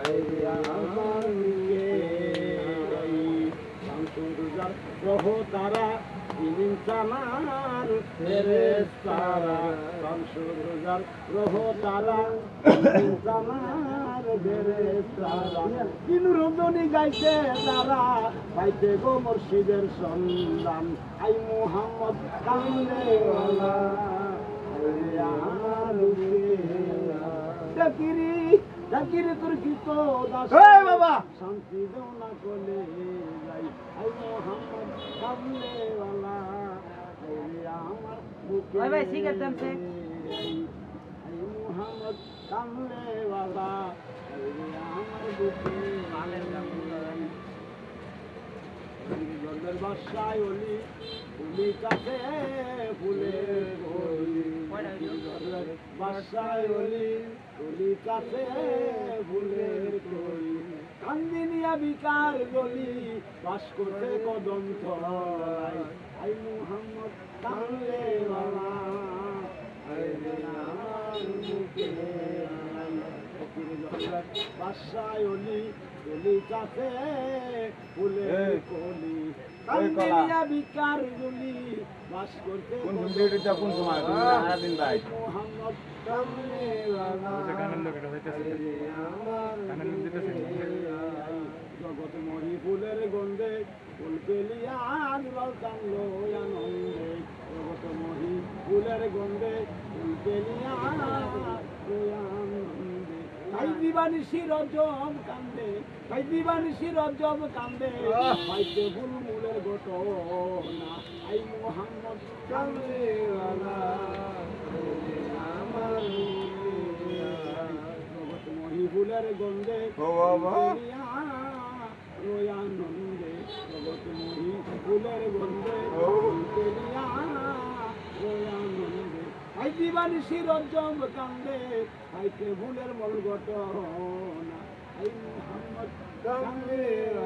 আমার শামসুর রহ তারা ইনসানার ফেরেশতারা শামসুর রহ তারা ইনসানার ফেরেশতারা দিন রজনী গাইতে তারা পাইতে গো মুর্শিদের সন্ধান আই মুহাম্মদ কামলেওয়ালা ডাকিরি ডাকিরি তোর গীত দাস বাবা শান্তি দেও না কোলে যাই আই মুহাম্মদ কামলেওয়ালা আমার বুকে ভাই ভাই সিগারেট টানছে আই মুহাম্মদ কামলেওয়ালা আমার বুকে জলের বাসায় অলি ফুলি কাছে ফুলের বাসায় অলি ফুলি কাছে ফুলের কলি কান্দিনিয়া বিকার গলি বাস করতে কদম ছড়াই আই মুহাম্মদ কামলেওয়ালা বাসায় অলি ফুলি কাছে ফুলের কলি কান্দিনিয়া বিকার গলি বাস করতে কোন ভিডিওটা কোন সময় সারাদিন ভাই মুহাম্মদ কামলেওয়ালা জগৎ মরি ফুলের গন্ধে ফুল পেলিয়া নিবাল টানলো আনন্দে জগৎ মরি ফুলের গন্ধে ফুল পেলিয়া আনন্দে তাই দিবানি শিরজম কান্দে তাই দিবানি শিরজম কান্দে পাইতে ফুল মূলের ঘটনা আই মুহাম্মদ কামলেওয়ালা আমার জগৎ মরি ফুলের গন্ধে ও বাবা আনন্দে জগৎ মরি ফুলের গন্ধে আনন্দে আই দিবানি শিরজম কান্দে আইতে ফুলের মল ঘটনা আই মুহাম্মদ কামলেওয়ালা